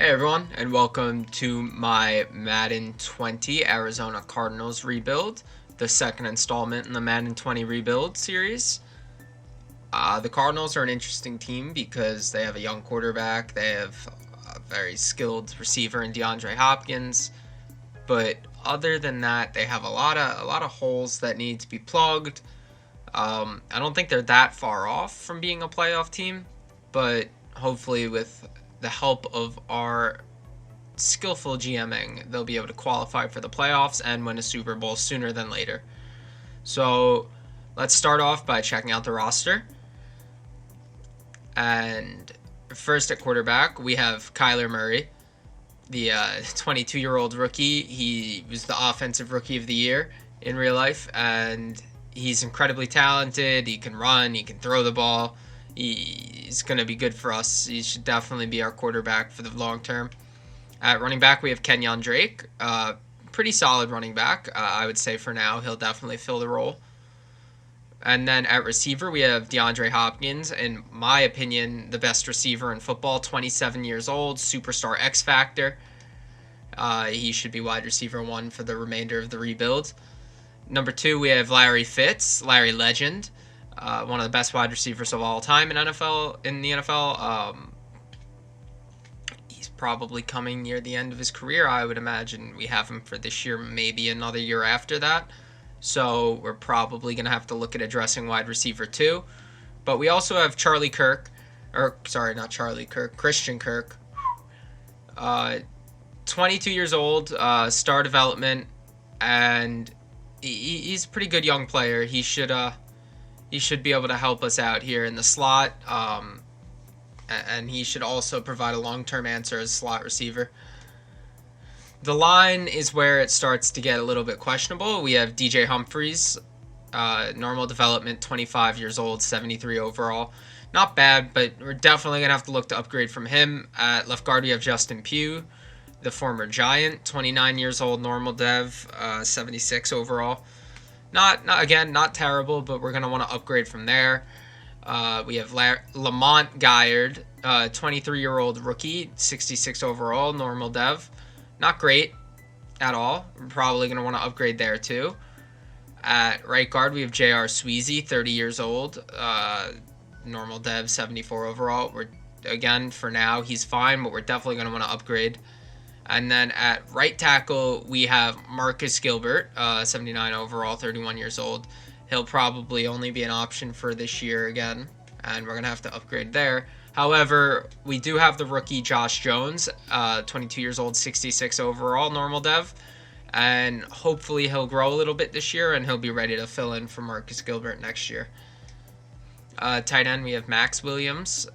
Hey everyone, and welcome to my Madden 20 Arizona Cardinals rebuild, the second installment in the Madden 20 rebuild series. The Cardinals are an interesting team because they have a young quarterback, they have a very skilled receiver in DeAndre Hopkins, but other than that, they have a lot of holes that need to be plugged. I don't think they're that far off from being a playoff team, but hopefully with the help of our skillful GMing, they'll be able to qualify for the playoffs and win a Super Bowl sooner than later. So let's start off by checking out the roster. And first at quarterback, we have Kyler Murray, the 22-year-old rookie. He was the offensive rookie of the year in real life, and he's incredibly talented. He can run, he can throw the ball. He's going to be good for us. He should definitely be our quarterback for the long term. At running back, we have Kenyon Drake. Pretty solid running back, I would say for now. He'll definitely fill the role. And then at receiver, we have DeAndre Hopkins. In my opinion, the best receiver in football, 27 years old, superstar X Factor. He should be wide receiver 1 for the remainder of the rebuild. Number 2, we have Larry Fitz, Larry Legend. One of the best wide receivers of all time in the NFL. He's probably coming near the end of his career. I would imagine we have him for this year, maybe another year after that. So we're probably going to have to look at addressing wide receiver 2. But we also have Christian Kirk. 22 years old, star development, and he's a pretty good young player. He should be able to help us out here in the slot, and he should also provide a long-term answer as a slot receiver. The line is where it starts to get a little bit questionable. We have DJ Humphries, normal development, 25 years old, 73 overall. Not bad, but we're definitely going to have to look to upgrade from him. At left guard, we have Justin Pugh, the former Giant, 29 years old, normal dev, 76 overall. Not terrible, but we're going to want to upgrade from there. We have Lamont Gaillard, 23-year-old rookie, 66 overall, normal dev. Not great at all. We're probably going to want to upgrade there too. At right guard, we have J.R. Sweezy, 30 years old, normal dev, 74 overall. For now, he's fine, but we're definitely going to want to upgrade. And then at right tackle, we have Marcus Gilbert, 79 overall, 31 years old. He'll probably only be an option for this year again, and we're going to have to upgrade there. However, we do have the rookie Josh Jones, 22 years old, 66 overall, normal dev. And hopefully he'll grow a little bit this year, and he'll be ready to fill in for Marcus Gilbert next year. Tight end, we have Max Williams,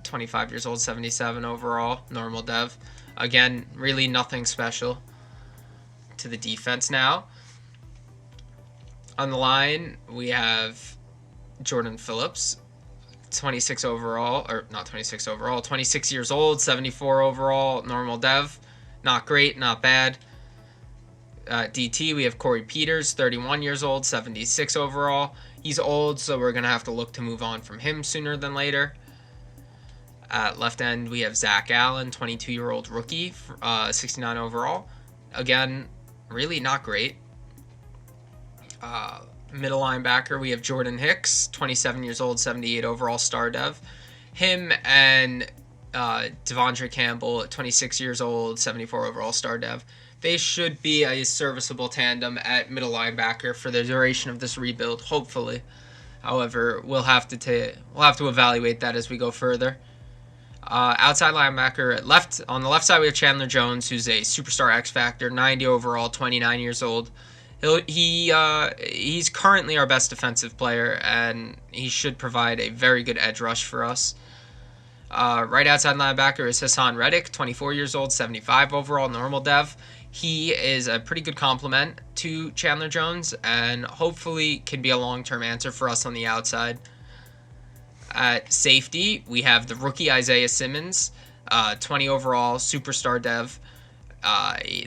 25 years old, 77 overall, normal dev. Again, really nothing special to the defense now. On the line, we have Jordan Phillips, 26 years old, 74 overall, normal dev. Not great, not bad. DT, we have Corey Peters, 31 years old, 76 overall. He's old, so we're going to have to look to move on from him sooner than later. At left end, we have Zach Allen, 22-year-old rookie, 69 overall. Again, really not great. Middle linebacker, we have Jordan Hicks, 27 years old, 78 overall, star dev. Him and Devondre Campbell, 26 years old, 74 overall, star dev. They should be a serviceable tandem at middle linebacker for the duration of this rebuild, hopefully. However, we'll have to evaluate that as we go further. Outside linebacker, on the left side, we have Chandler Jones, who's a superstar X Factor, 90 overall, 29 years old. He's currently our best defensive player, and he should provide a very good edge rush for us. Right outside linebacker is Hassan Redick, 24 years old, 75 overall, normal dev. He is a pretty good complement to Chandler Jones, and hopefully can be a long-term answer for us on the outside. At safety, we have the rookie Isaiah Simmons, 20 overall, superstar dev.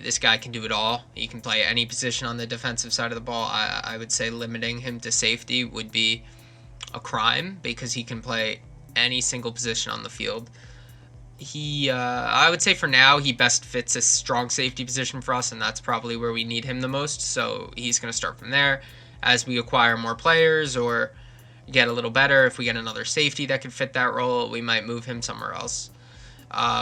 This guy can do it all. He can play any position on the defensive side of the ball. I would say limiting him to safety would be a crime because he can play any single position on the field. I would say for now, he best fits a strong safety position for us, and that's probably where we need him the most. So he's going to start from there. As we acquire more players or get a little better, if we get another safety that could fit that role, we might move him somewhere else.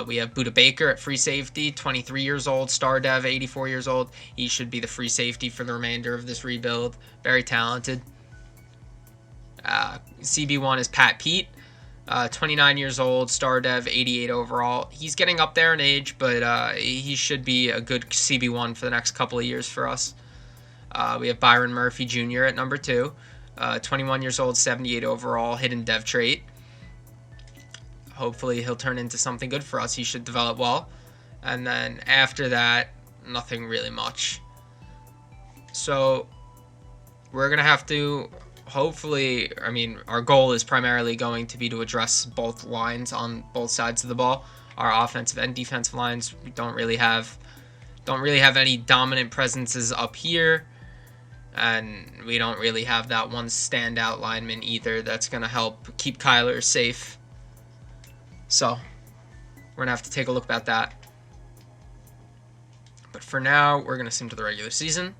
We have Budda Baker at free safety, 23 years old, star dev, 84 years old. He should be the free safety for the remainder of this rebuild. Very talented. CB1 is Pat Pete, 29 years old, star dev, 88 overall. He's getting up there in age, but he should be a good CB1 for the next couple of years for us. We have Byron Murphy Jr. at number 2, 21 years old, 78 overall, hidden dev trait. Hopefully he'll turn into something good for us. He should develop well. And then after that, nothing really much. So we're going to have to hopefully, I mean, our goal is primarily going to be to address both lines on both sides of the ball. Our offensive and defensive lines, we don't really have any dominant presences up here. And we don't really have that one standout lineman either that's going to help keep Kyler safe. So we're going to have to take a look at that. But for now, we're going to sim to the regular season.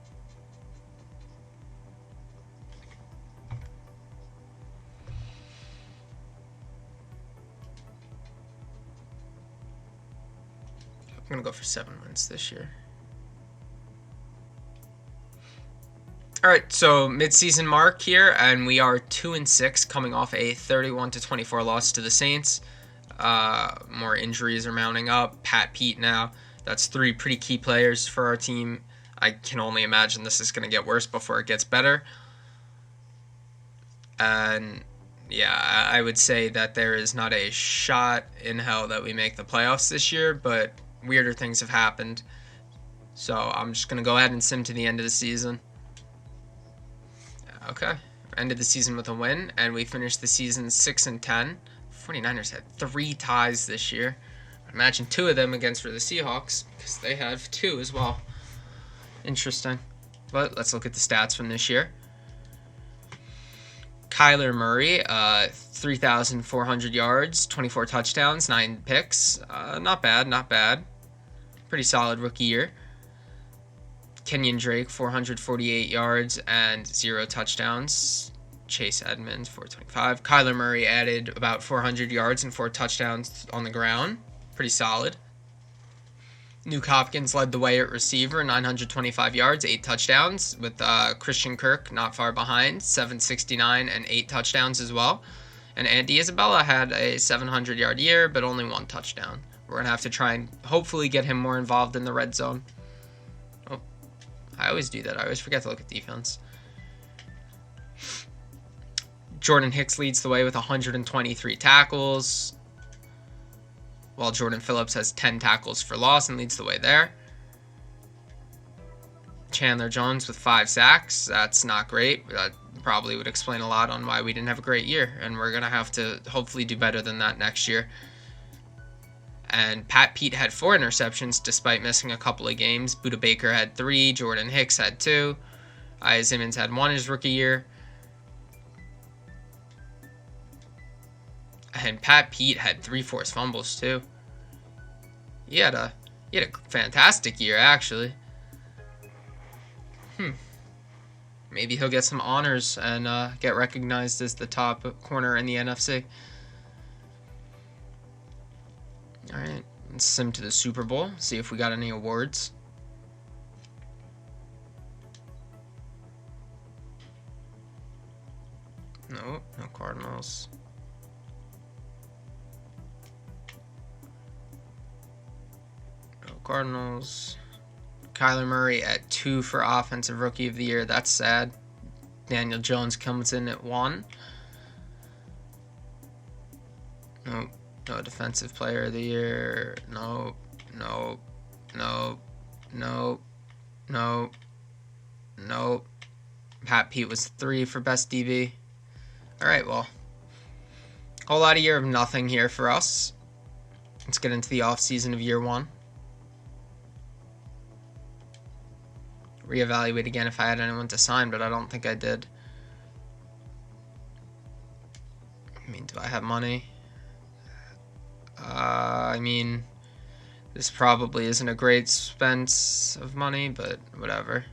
I'm going to go for 7 wins this year. All right, so mid-season mark here, and we are 2-6, coming off a 31-24 loss to the Saints. More injuries are mounting up. Pat Pete now. That's 3 pretty key players for our team. I can only imagine this is going to get worse before it gets better. And yeah, I would say that there is not a shot in hell that we make the playoffs this year, but weirder things have happened. So I'm just going to go ahead and sim to the end of the season. Okay, ended the season with a win, and we finished the season 6-10. 49ers had 3 ties this year. Imagine 2 of them against the Seahawks, because they have 2 as well. Interesting. But let's look at the stats from this year. Kyler Murray, 3,400 yards, 24 touchdowns, 9 picks. Not bad, not bad. Pretty solid rookie year. Kenyon Drake, 448 yards and 0 touchdowns. Chase Edmonds, 425. Kyler Murray added about 400 yards and 4 touchdowns on the ground. Pretty solid. Nuke Hopkins led the way at receiver, 925 yards, 8 touchdowns, with Christian Kirk not far behind, 769 and 8 touchdowns as well. And Andy Isabella had a 700-yard year, but only 1 touchdown. We're going to have to try and hopefully get him more involved in the red zone. Oh, I always do that. I always forget to look at defense. Jordan Hicks leads the way with 123 tackles, while Jordan Phillips has 10 tackles for loss and leads the way there. Chandler Jones with 5 sacks. That's not great. That probably would explain a lot on why we didn't have a great year, and we're going to have to hopefully do better than that next year. And Pat Pete had 4 interceptions despite missing a couple of games. Budda Baker had 3. Jordan Hicks had 2. Simmons had 1 his rookie year. And Pat Pete had 3 forced fumbles too. He had a fantastic year, actually. Maybe he'll get some honors and get recognized as the top corner in the NFC. All right, let's sim to the Super Bowl. See if we got any awards. No Cardinals. Cardinals. Kyler Murray at 2 for Offensive Rookie of the Year. That's sad. Daniel Jones comes in at 1. Nope. No Defensive Player of the Year. Nope. Pat Pete was 3 for Best DB. Alright, well. Whole lot of year of nothing here for us. Let's get into the off-season of year 1. Reevaluate again if I had anyone to sign, but I don't think I did. I mean, do I have money? I mean, this probably isn't a great expense of money, but whatever.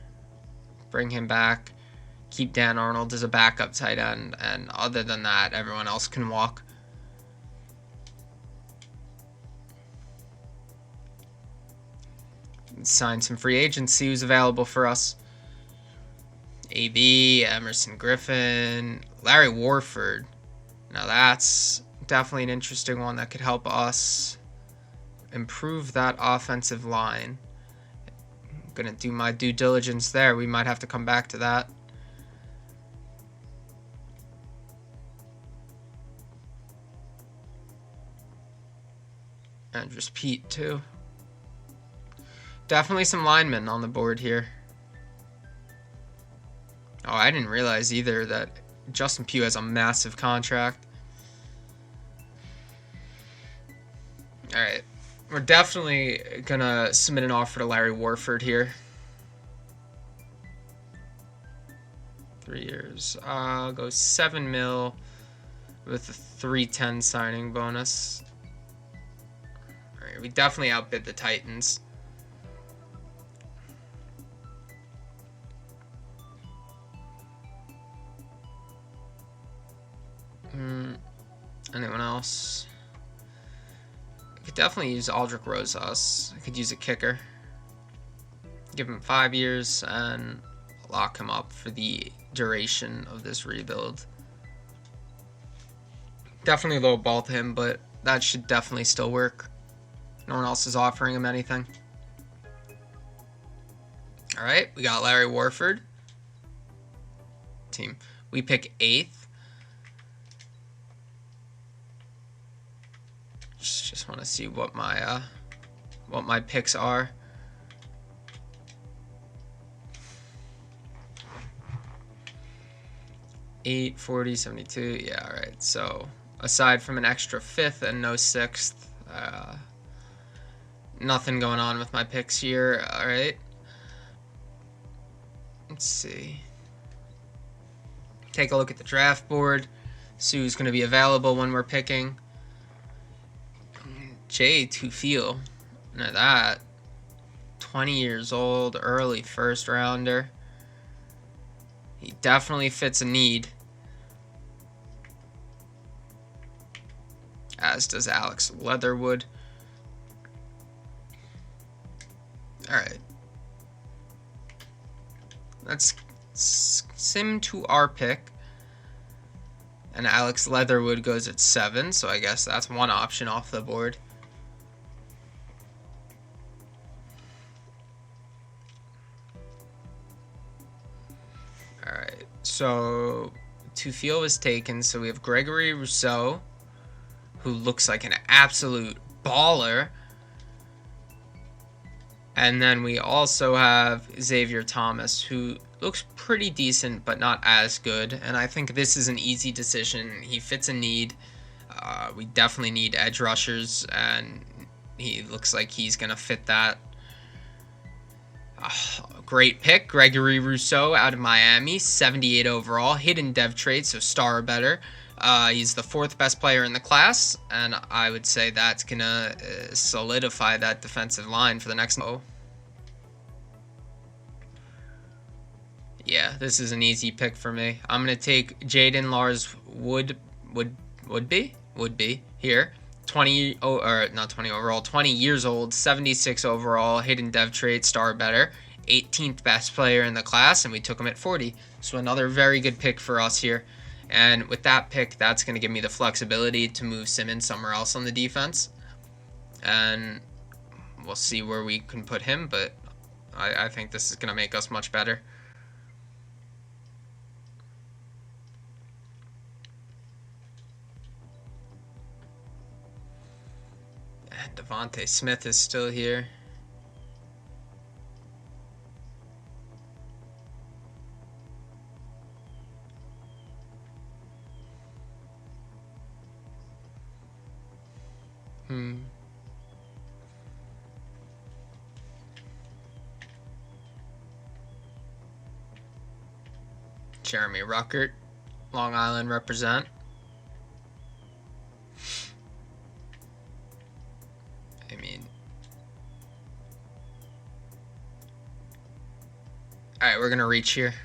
Bring him back. Keep Dan Arnold as a backup tight end, and other than that, everyone else can walk. Sign some free agents, see who's available for us. AB, Emerson Griffin, Larry Warford. Now that's definitely an interesting one that could help us improve that offensive line. I'm going to do my due diligence there. We might have to come back to that. Andrews Pete too. Definitely some linemen on the board here. Oh, I didn't realize either that Justin Pugh has a massive contract. Alright. We're definitely going to submit an offer to Larry Warford here. 3 years. I'll go $7 million with a 310 signing bonus. Alright, we definitely outbid the Titans. Anyone else? I could definitely use Aldrich Rosas. I could use a kicker. Give him 5 years and lock him up for the duration of this rebuild. Definitely lowball him, but that should definitely still work. No one else is offering him anything. Alright, we got Larry Warford. Team. We pick 8th. Just want to see what my picks are. $8, $40, $72. Yeah, all right. So aside from an extra 5th and no 6th, nothing going on with my picks here. All right. Let's see. Take a look at the draft board. See who's going to be available when we're picking. Jay Tufiel. Now that. 20 years old, early first rounder. He definitely fits a need. As does Alex Leatherwood. Alright. Let's sim to our pick. And Alex Leatherwood goes at 7, so I guess that's one option off the board. Alright, so Tufiel was taken, so we have Gregory Rousseau, who looks like an absolute baller. And then we also have Xavier Thomas, who looks pretty decent, but not as good. And I think this is an easy decision. He fits a need. We definitely need edge rushers, and he looks like he's going to fit that. Great pick, Gregory Rousseau out of Miami, 78 overall, hidden dev trait, so star or better. He's the 4th best player in the class, and I would say that's going to solidify that defensive line for the next... Yeah, this is an easy pick for me. I'm going to take Jaden Lars Woodby here. 20 overall, 20 years old, 76 overall, hidden dev trait, star or better. 18th best player in the class, and we took him at 40. So another very good pick for us here. And with that pick, that's going to give me the flexibility to move Simmons somewhere else on the defense. And we'll see where we can put him, but I think this is going to make us much better. And Devontae Smith is still here. Jeremy Ruckert, Long Island represent. All right, we're going to reach here.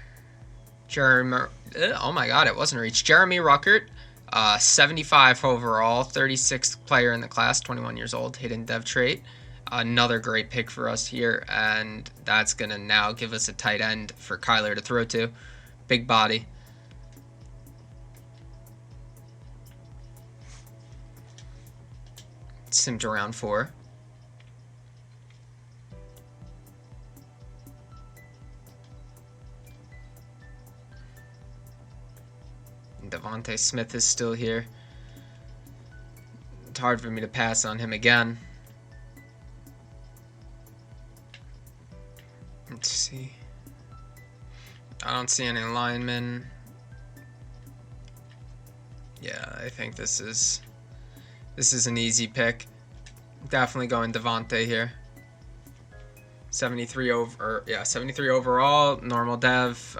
Oh my God, it wasn't a reach. Jeremy Ruckert, 75 overall, 36th player in the class, 21 years old, hidden dev trait. Another great pick for us here, and that's going to now give us a tight end for Kyler to throw to. Big body. Sim to round 4. Devontae Smith is still here. It's hard for me to pass on him again. Let's see. I don't see any linemen. Yeah, I think this is an easy pick. Definitely going Devontae here. 73 overall, normal dev,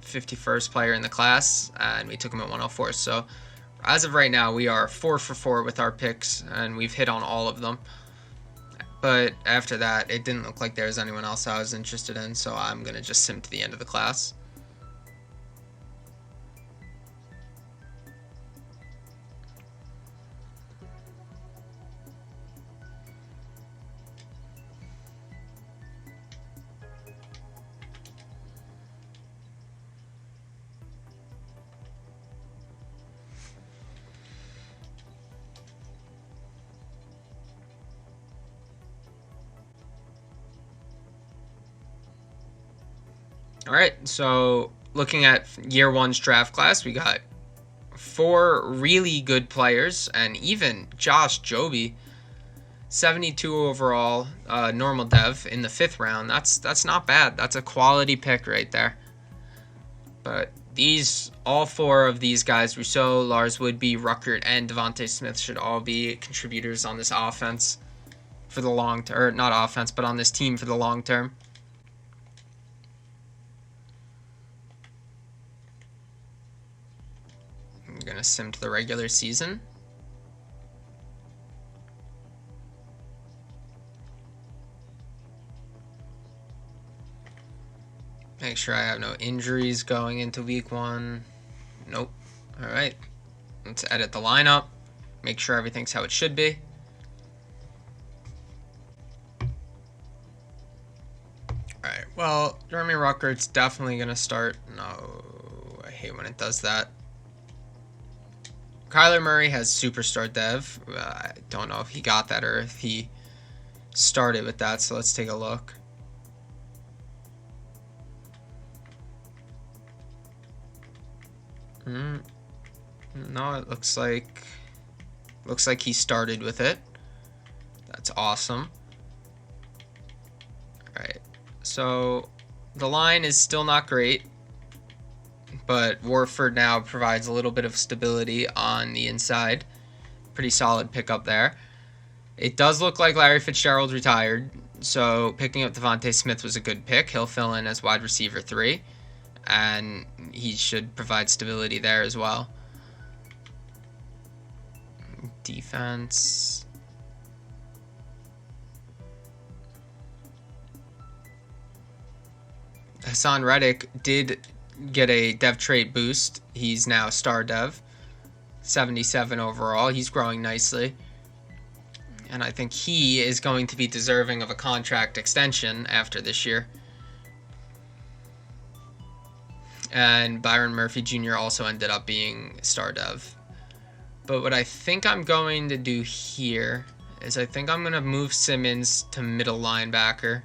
51st player in the class, and we took him at 104. So as of right now, we are 4 for 4 with our picks, and we've hit on all of them. But after that, it didn't look like there was anyone else I was interested in, so I'm going to just sim to the end of the class. All right, so looking at year one's draft class, we got 4 really good players, and even Josh Joby, 72 overall, normal dev in the 5th round. That's not bad. That's a quality pick right there. But all 4 of these guys, Rousseau, Lars Woodby, Ruckert, and Devontae Smith, should all be contributors on this offense for the long term, or not offense, but on this team for the long term. I'm going to sim to the regular season. Make sure I have no injuries going into week 1. Nope. All right. Let's edit the lineup. Make sure everything's how it should be. All right. Well, Jeremy Ruckert's definitely going to start. No, I hate when it does that. Kyler Murray has superstar dev. I don't know if he got that or if he started with that, so let's take a look. No, it looks like he started with it. That's awesome. All right, so the line is still not great, but Warford now provides a little bit of stability on the inside. Pretty solid pickup there. It does look like Larry Fitzgerald retired, so picking up Devontae Smith was a good pick. He'll fill in as wide receiver 3, and he should provide stability there as well. Defense. Hassan Redick did get a dev trait boost. He's now star dev, 77 overall. He's growing nicely, and I think he is going to be deserving of a contract extension after this year. And Byron Murphy Jr. also ended up being star dev. But what I think I'm going to do here is I think I'm going to move Simmons to middle linebacker,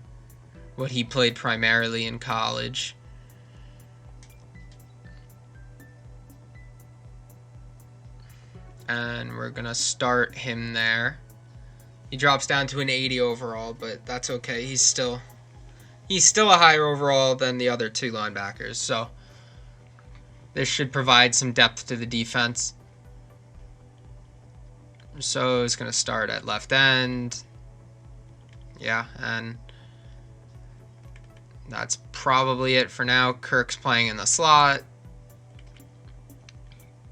what he played primarily in college. And we're going to start him there. He drops down to an 80 overall, but that's okay. He's still a higher overall than the other 2 linebackers, so this should provide some depth to the defense. So it's going to start at left end. Yeah, and that's probably it for now. Kirk's playing in the slot.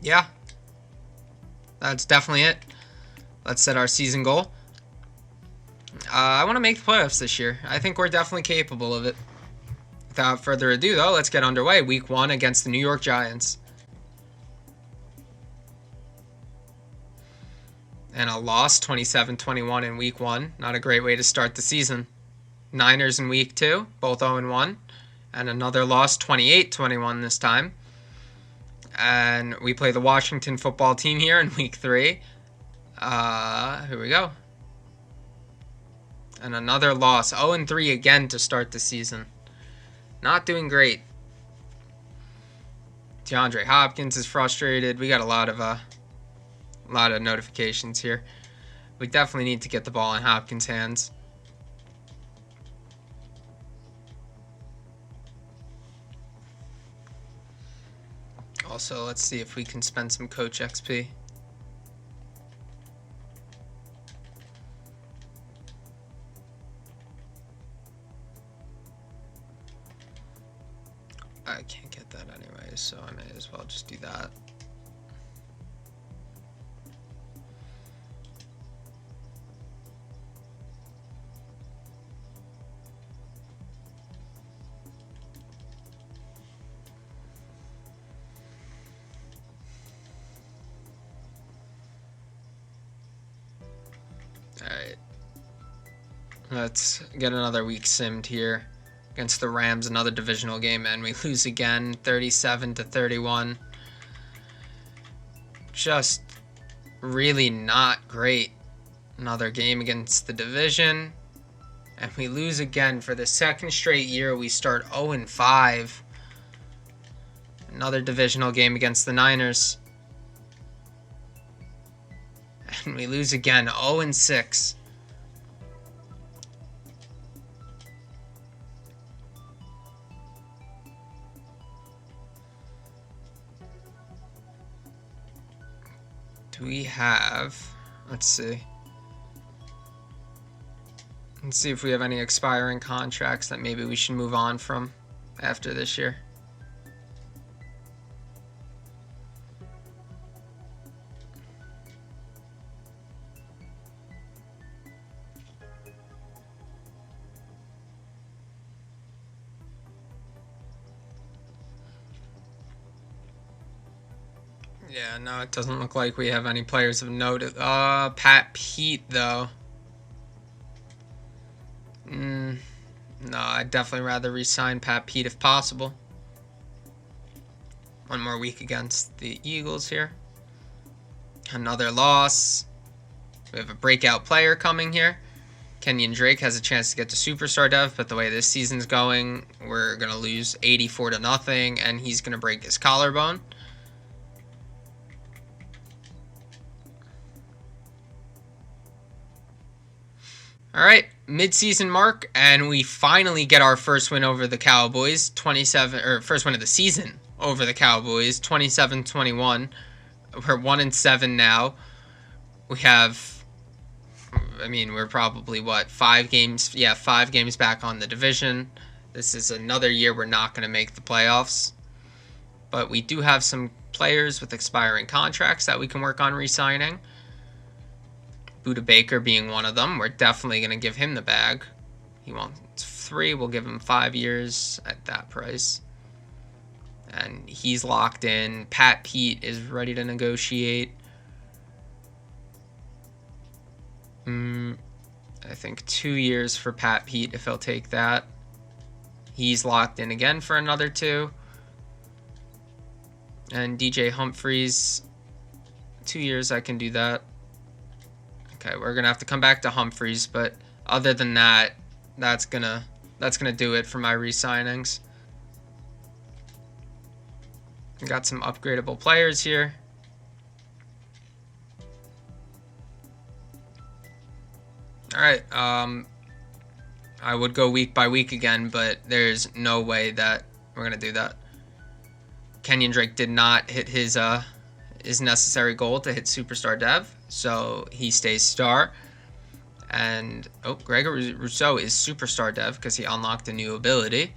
Yeah, that's definitely it. Let's set our season goal. I want to make the playoffs this year. I think we're definitely capable of it. Without further ado, though, let's get underway. Week 1 against the New York Giants. And a loss, 27-21 in Week 1. Not a great way to start the season. Niners in Week 2, both 0-1. And another loss, 28-21 this time. And we play the Washington football team here in Week 3. Here we go. And another loss, 0-3 again to start the season. Not doing great. DeAndre Hopkins is frustrated. We got a lot of notifications here. We definitely need to get the ball in Hopkins' hands. Also, let's see if we can spend some coach XP. I can't get that anyway, so I may as well just do that. Alright. Let's get another week simmed here. Against the Rams, another divisional game, and we lose again, 37-31. Just really not great. Another game against the division, and we lose again for the second straight year. We start 0-5. Another divisional game against the Niners, and we lose again, 0-6. We have, let's see if we have any expiring contracts that maybe we should move on from after this year. Yeah, no, it doesn't look like we have any players of note. Pat Pete, though. No, I'd definitely rather re-sign Pat Pete if possible. One more week against the Eagles here. Another loss. We have a breakout player coming here. Kenyon Drake has a chance to get to Superstar Dev, but the way this season's going, we're going to lose 84-0, and he's going to break his collarbone. All right, mid-season mark, and we finally get our first win over the Cowboys, first win of the season over the Cowboys, 27-21. We're 1-7 now. We have, we're probably, 5 games? Yeah, 5 games back on the division. This is another year we're not going to make the playoffs. But we do have some players with expiring contracts that we can work on re-signing. Buda Baker being one of them. We're definitely going to give him the bag. He wants 3. We'll give him 5 years at that price. And he's locked in. Pat Pete is ready to negotiate. I think 2 years for Pat Pete if he'll take that. He's locked in again for another 2. And DJ Humphries, 2 years, I can do that. Okay, we're gonna have to come back to Humphries, but other than that, that's gonna do it for my re-signings. We got some upgradable players here. All right, I would go week by week again, but there's no way that we're gonna do that. Kenyon Drake did not hit his necessary goal to hit Superstar Dev, so he stays star. And Gregory Rousseau is Superstar Dev because he unlocked a new ability.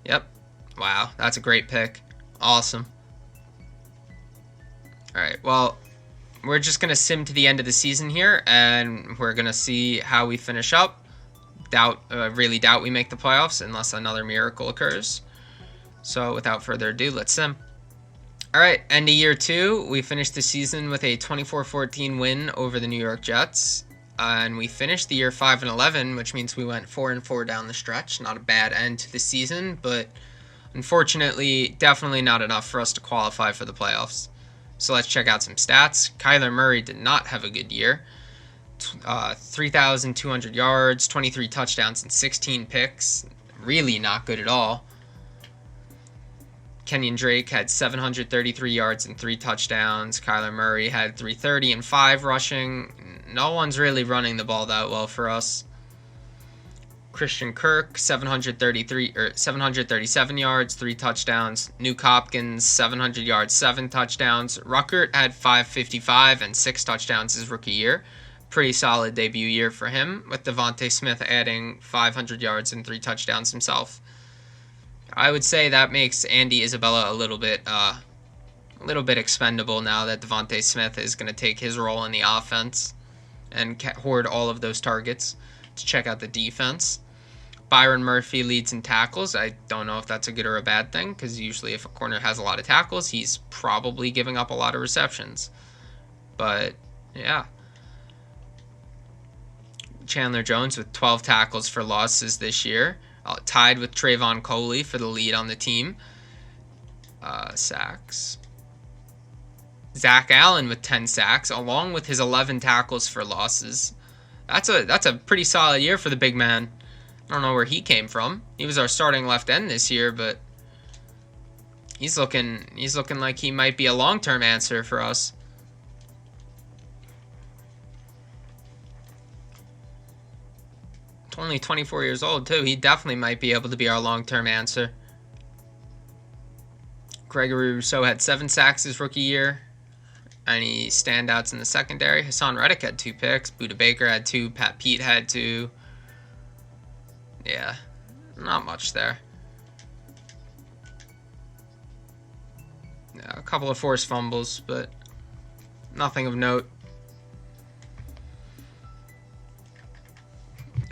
Yep. Wow, that's a great pick. Awesome. All right, well, we're just going to sim to the end of the season here, and we're going to see how we finish up. really doubt we make the playoffs unless another miracle occurs. So without further ado, let's sim. All right, end of year 2. We finished the season with a 24-14 win over the New York Jets. And we finished the year 5-11, which means we went 4-4 down the stretch. Not a bad end to the season, but unfortunately, definitely not enough for us to qualify for the playoffs. So let's check out some stats. Kyler Murray did not have a good year. 3,200 yards, 23 touchdowns, and 16 picks. Really not good at all. Kenyon Drake had 733 yards and 3 touchdowns. Kyler Murray had 330 and 5 rushing. No one's really running the ball that well for us. Christian Kirk, 737 yards, 3 touchdowns. Nuke Hopkins, 700 yards, 7 touchdowns. Ruckert had 555 and 6 touchdowns his rookie year. Pretty solid debut year for him, with Devontae Smith adding 500 yards and 3 touchdowns himself. I would say that makes Andy Isabella a little bit expendable now that Devontae Smith is going to take his role in the offense and hoard all of those targets. To check out the defense, Byron Murphy leads in tackles. I don't know if that's a good or a bad thing, because usually if a corner has a lot of tackles, he's probably giving up a lot of receptions. But yeah. Chandler Jones with 12 tackles for losses this year. Tied with Trayvon Coley for the lead on the team. Sacks. Zach Allen with 10 sacks, along with his 11 tackles for losses. That's a pretty solid year for the big man. I don't know where he came from. He was our starting left end this year, but he's looking like he might be a long-term answer for us. Only 24 years old, too. He definitely might be able to be our long-term answer. Gregory Rousseau had 7 sacks his rookie year. Any standouts in the secondary? Hassan Redick had 2 picks. Budda Baker had 2. Pat Pete had 2. Yeah, not much there. Yeah, a couple of forced fumbles, but nothing of note.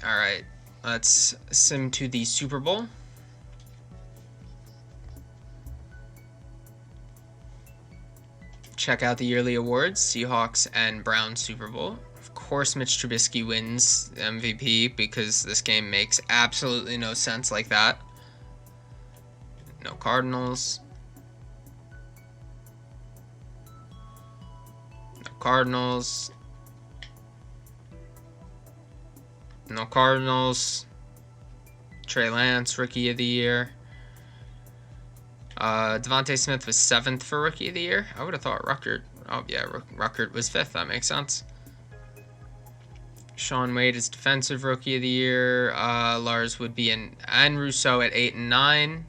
Alright, let's sim to the Super Bowl. Check out the yearly awards, Seahawks and Browns Super Bowl. Of course, Mitch Trubisky wins the MVP because this game makes absolutely no sense like that. No Cardinals. No Cardinals. No Cardinals. Trey Lance, Rookie of the Year. Devontae Smith was 7th for Rookie of the Year. I would have thought Ruckert. Oh, yeah, Ruckert was 5th. That makes sense. Sean Wade is Defensive Rookie of the Year. Lars would be and Rousseau at 8 and 9.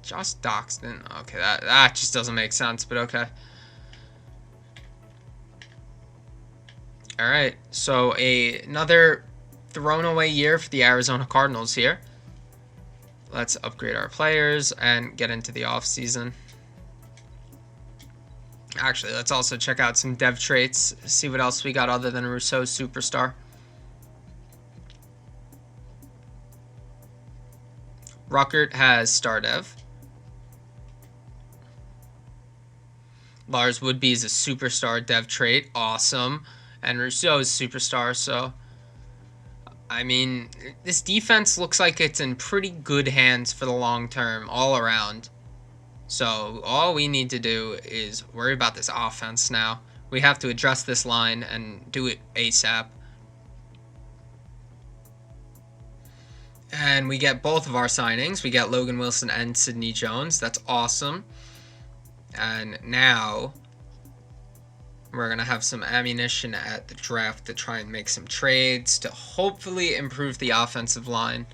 Josh Doxson. Okay, that just doesn't make sense, but okay. All right, so another thrown away year for the Arizona Cardinals here. Let's upgrade our players and get into the offseason. Actually, let's also check out some dev traits, see what else we got other than Rousseau's superstar. Ruckert has star dev. Lars Woodby is a superstar dev trait. Awesome. And Rousseau is superstar, so I mean, this defense looks like it's in pretty good hands for the long term all around. So all we need to do is worry about this offense now. We have to address this line and do it ASAP. And we get both of our signings. We get Logan Wilson and Sidney Jones. That's awesome. And now we're going to have some ammunition at the draft to try and make some trades to hopefully improve the offensive line.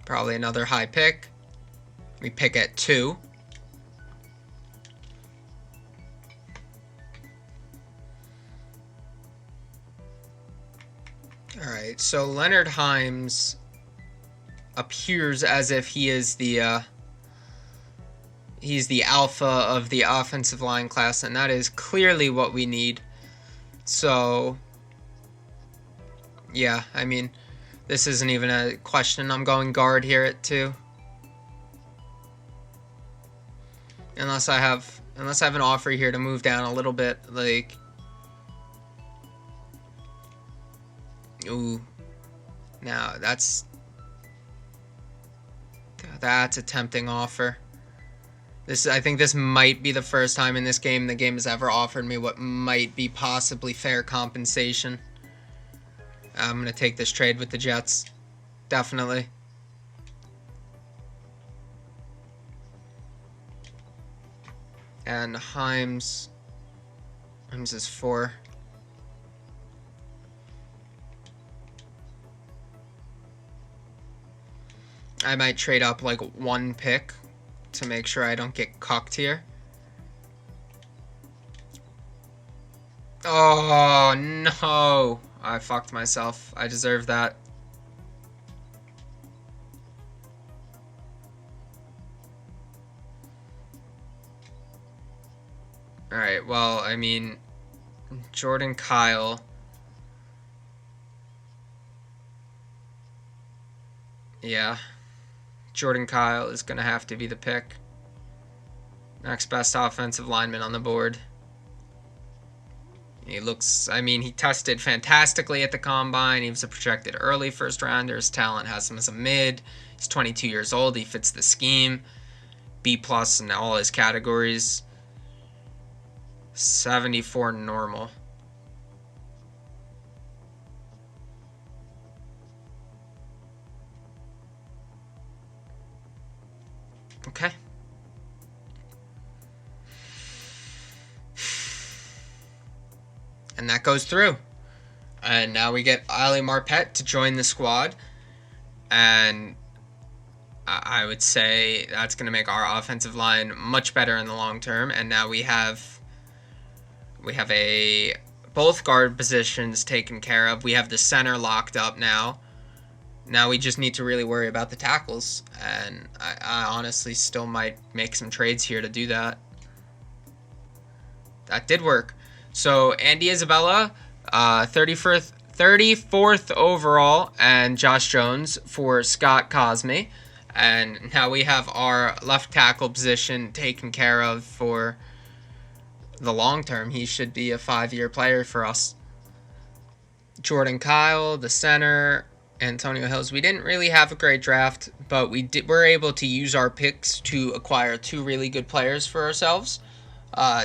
Probably another high pick. We pick at 2. Alright, so Leonard Himes appears as if he is the He's the alpha of the offensive line class, and that is clearly what we need. So, yeah, I mean, this isn't even a question. I'm going guard here at 2. Unless I have an offer here to move down a little bit, like, ooh, now that's a tempting offer. I think this might be the first time in this game the game has ever offered me what might be possibly fair compensation. I'm gonna take this trade with the Jets, definitely. And Himes is 4. I might trade up like 1 pick to make sure I don't get cucked here. Oh no, I fucked myself. I deserve that. Alright, well, I mean, Jordan Kyle. Yeah. Jordan Kyle is going to have to be the pick. Next best offensive lineman on the board. He looks, I mean, he tested fantastically at the combine. He was a projected early first rounder. His talent has him as a mid. He's 22 years old. He fits the scheme. B+ in all his categories. 74 normal. Okay. And that goes through. And now we get Ali Marpet to join the squad. And I would say that's going to make our offensive line much better in the long term. And now we have both guard positions taken care of. We have the center locked up now. Now we just need to really worry about the tackles. And I honestly still might make some trades here to do that. That did work. So Andy Isabella, 34th overall, and Josh Jones for Scott Cosme. And now we have our left tackle position taken care of for the long term. He should be a 5-year player for us. Jordan Kyle, the center, Antonio Hills. We didn't really have a great draft, but we're able to use our picks to acquire 2 really good players for ourselves.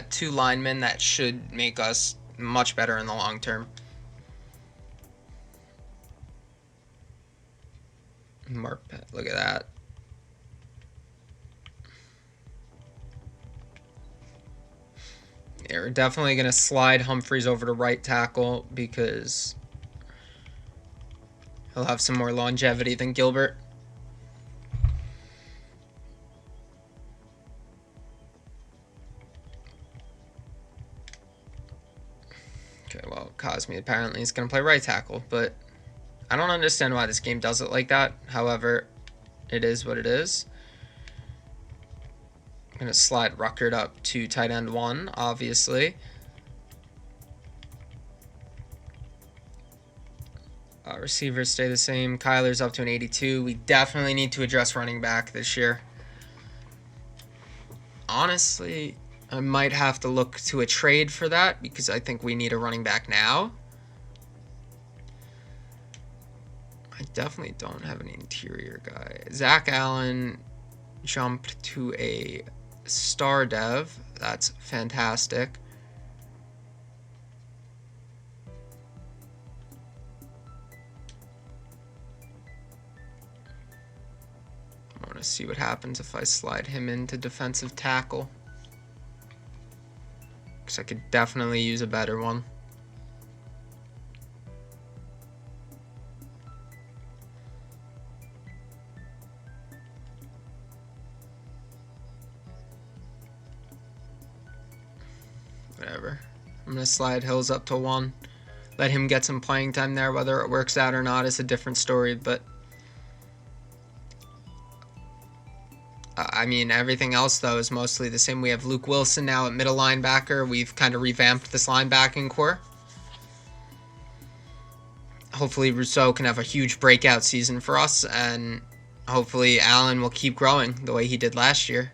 2 linemen that should make us much better in the long term. Look at that. Yeah, we're definitely going to slide Humphreys over to right tackle because he'll have some more longevity than Gilbert. Okay, well, Cosme apparently is going to play right tackle, but I don't understand why this game does it like that. However, it is what it is. I'm going to slide Ruckert up to tight end 1, obviously. Receivers stay the same. Kyler's up to an 82. We definitely need to address running back this year. Honestly, I might have to look to a trade for that because I think we need a running back now. I definitely don't have an interior guy. Zach Allen jumped to a star dev. That's fantastic. I want to see what happens if I slide him into defensive tackle. Because I could definitely use a better one. Whatever. I'm going to slide Hills up to 1. Let him get some playing time there. Whether it works out or not is a different story, but I mean, everything else, though, is mostly the same. We have Luke Wilson now at middle linebacker. We've kind of revamped this linebacking core. Hopefully Rousseau can have a huge breakout season for us, and hopefully Allen will keep growing the way he did last year.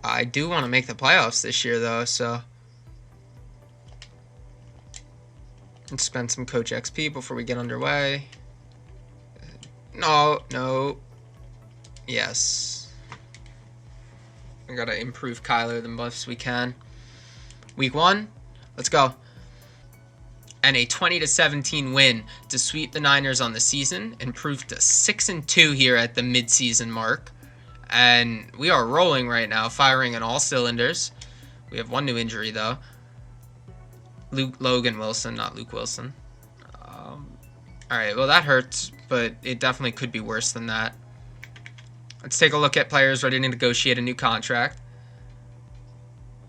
I do want to make the playoffs this year, though, so let's spend some Coach XP before we get underway. No. Yes. We gotta improve Kyler the most we can. Week 1, let's go. And a 20-17 win to sweep the Niners on the season, improve to 6-2 here at the midseason mark. And we are rolling right now, firing on all cylinders. We have one new injury, though. Logan Wilson, not Luke Wilson. Alright, well, that hurts, but it definitely could be worse than that. Let's take a look at players ready to negotiate a new contract.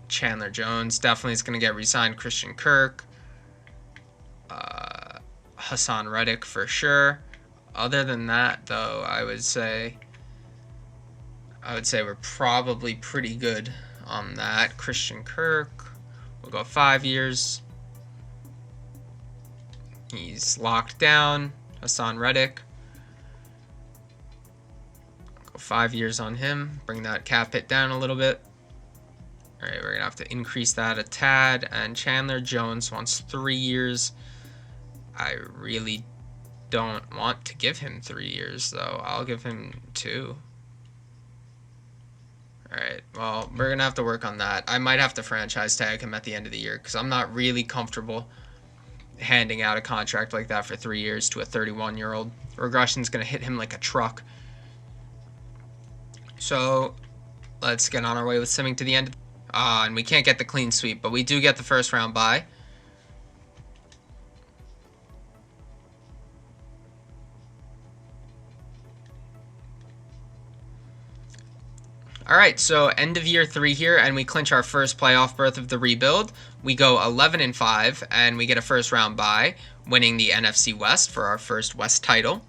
Chandler Jones definitely is going to get re-signed. Christian Kirk. Hassan Redick for sure. Other than that, though, I would say we're probably pretty good on that. Christian Kirk, we'll go 5 years. He's locked down. Hassan Redick, go 5 years on him. Bring that cap hit down a little bit. All right, we're going to have to increase that a tad. And Chandler Jones wants 3 years. I really don't want to give him 3 years, though. I'll give him 2. Alright, well, we're going to have to work on that. I might have to franchise tag him at the end of the year because I'm not really comfortable handing out a contract like that for 3 years to a 31-year-old. Regression's going to hit him like a truck. So, let's get on our way with simming to the end. And we can't get the clean sweep, but we do get the first round bye. All right, so end of year 3 here, and we clinch our first playoff berth of the rebuild. We go 11-5, and we get a first round bye, winning the NFC West for our first West title.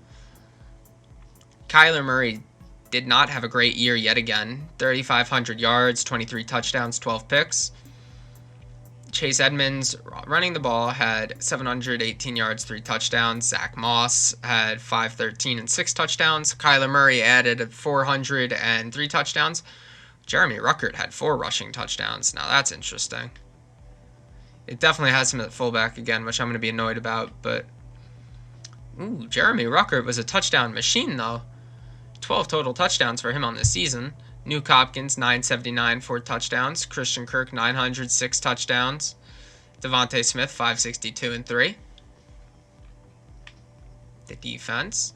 Kyler Murray did not have a great year yet again. 3,500 yards, 23 touchdowns, 12 picks. Chase Edmonds, running the ball, had 718 yards, 3 touchdowns. Zach Moss had 513 and 6 touchdowns. Kyler Murray added 400 and 3 touchdowns. Jeremy Ruckert had 4 rushing touchdowns. Now that's interesting. It definitely has him at fullback again, which I'm going to be annoyed about. But, ooh, Jeremy Ruckert was a touchdown machine, though. 12 total touchdowns for him on this season. Nuke Hopkins, 979, 4 touchdowns. Christian Kirk, 900, 6 touchdowns. Devontae Smith, 562 and 3. The defense.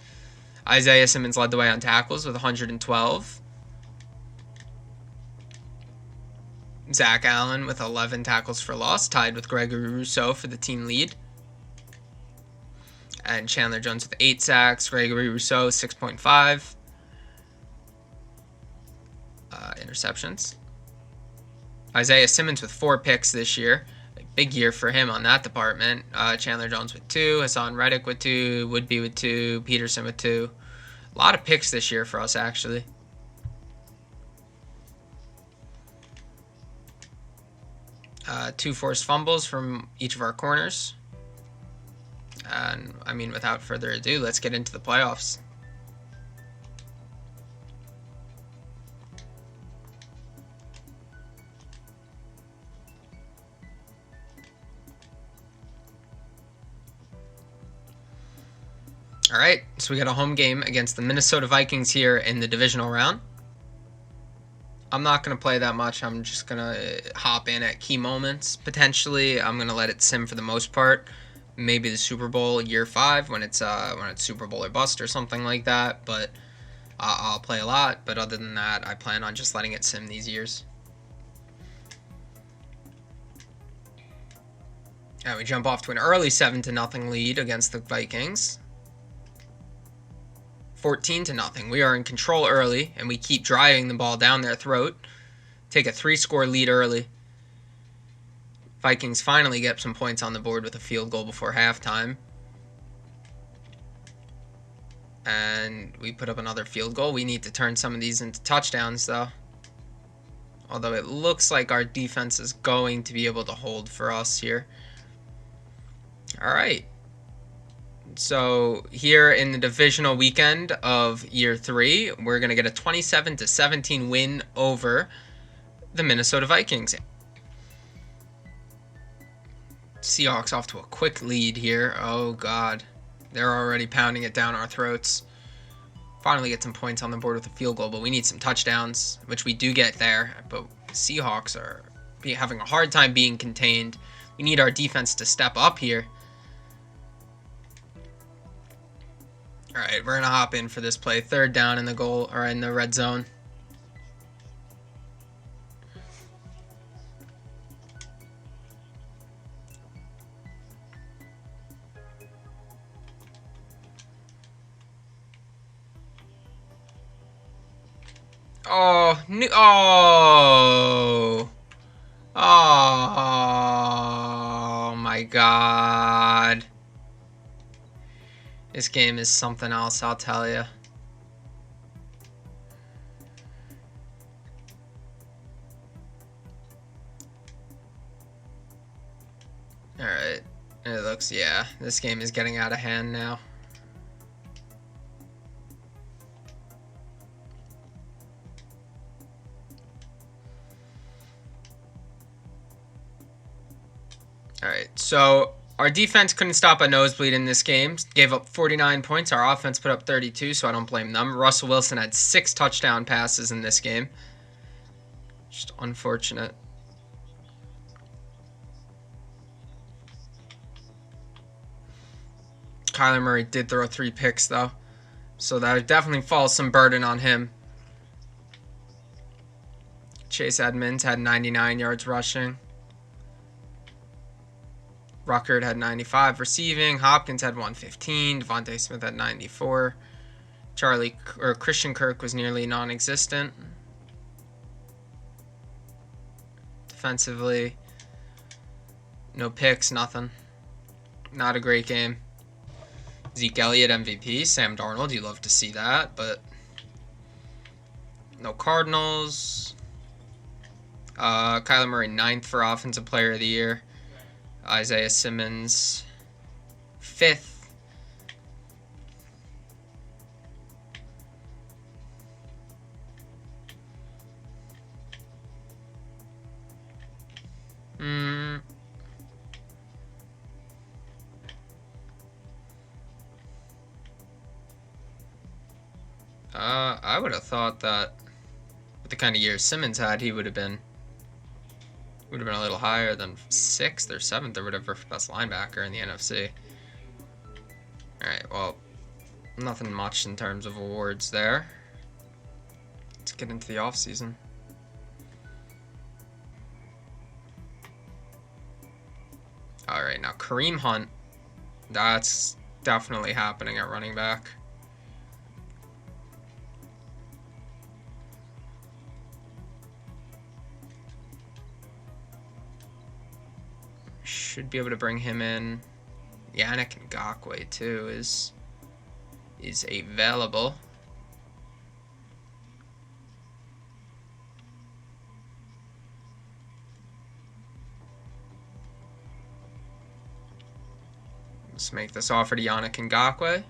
Isaiah Simmons led the way on tackles with 112. Zach Allen with 11 tackles for loss, tied with Gregory Rousseau for the team lead. And Chandler Jones with 8 sacks. Gregory Rousseau, 6.5. Interceptions. Isaiah Simmons with 4 picks this year. A big year for him on that department. Chandler Jones with 2. Hassan Redick with 2. Woodby with 2. Peterson with 2. A lot of picks this year for us, actually. Two forced fumbles from each of our corners. And, I mean, without further ado, let's get into the playoffs. All right, so we got a home game against the Minnesota Vikings here in the divisional round. I'm not going to play that much. I'm just going to hop in at key moments. Potentially, I'm going to let it sim for the most part. Maybe the Super Bowl year 5 when it's Super Bowl or bust or something like that. But I'll play a lot. But other than that, I plan on just letting it sim these years. And we jump off to an early 7-0 lead against the Vikings. 14-0. We are in control early, and we keep driving the ball down their throat. Take a 3-score lead early. Vikings finally get some points on the board with a field goal before halftime. And we put up another field goal. We need to turn some of these into touchdowns, though. Although it looks like our defense is going to be able to hold for us here. All right. So here in the divisional weekend of year 3, we're going to get a 27-17 win over the Minnesota Vikings. Seahawks off to a quick lead here. Oh, God. They're already pounding it down our throats. Finally get some points on the board with a field goal, but we need some touchdowns, which we do get there. But Seahawks are having a hard time being contained. We need our defense to step up here. All right, we're going to hop in for this play. 3rd down in the goal, or in the red zone. Oh, no, oh my God. This game is something else, I'll tell you. All right. It looks, yeah, this game is getting out of hand now. All right, so our defense couldn't stop a nosebleed in this game. Gave up 49 points. Our offense put up 32, so I don't blame them. Russell Wilson had 6 touchdown passes in this game. Just unfortunate. Kyler Murray did throw 3 picks, though, so that definitely falls some burden on him. Chase Edmonds had 99 yards rushing. Ruckert had 95 receiving. Hopkins had 115. Devontae Smith had 94. Christian Kirk was nearly non-existent. Defensively, no picks, nothing. Not a great game. Zeke Elliott MVP. Sam Darnold, you love to see that, but no Cardinals. Kyler Murray 9th for Offensive Player of the Year. Isaiah Simmons 5th. I would have thought that with the kind of years Simmons had, he would have been a little higher than 6th or 7th or whatever for best linebacker in the NFC. All right, well, nothing much in terms of awards there. Let's get into the offseason. All right, now Kareem Hunt, that's definitely happening at running back. Should be able to bring him in. Yannick Ngakoue too is available. Let's make this offer to Yannick Ngakoue.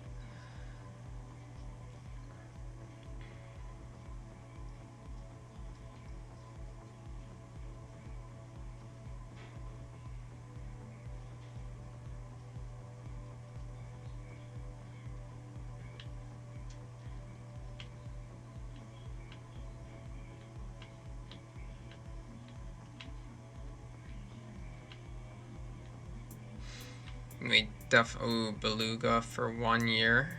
Beluga for 1 year.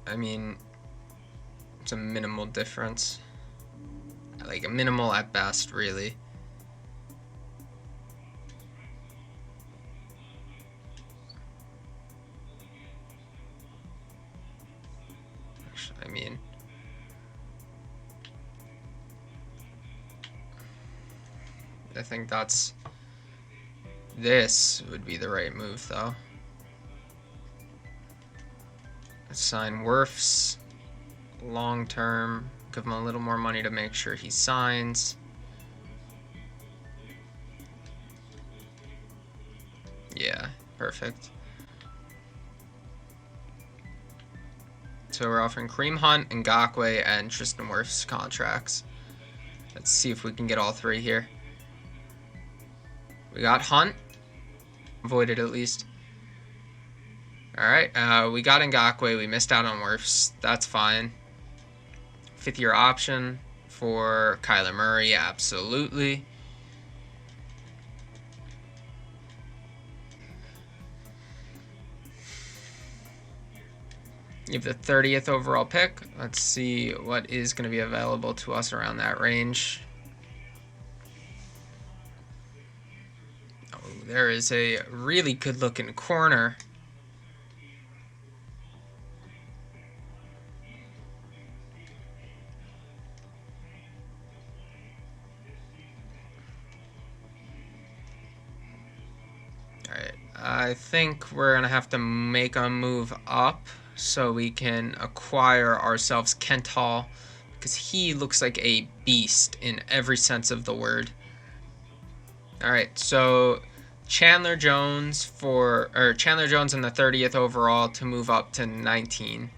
I mean, it's a minimal difference. Like a minimal at best, really. I mean, I think this would be the right move, though. Let's sign Wirfs long term. Give him a little more money to make sure he signs. Yeah, perfect. So we're offering Kareem Hunt, Ngakoue, and Tristan Wirfs contracts. Let's see if we can get all three here. We got Hunt. Avoided at least. Alright, we got Ngakoue. We missed out on Wirfs. That's fine. 5th-year option for Kyler Murray. Absolutely. You have the 30th overall pick. Let's see what is going to be available to us around that range. Oh, there is a really good looking corner. Alright, I think we're going to have to make a move up so we can acquire ourselves Kent Hall, because he looks like a beast in every sense of the word. Alright, so Chandler Jones in the 30th overall to move up to 19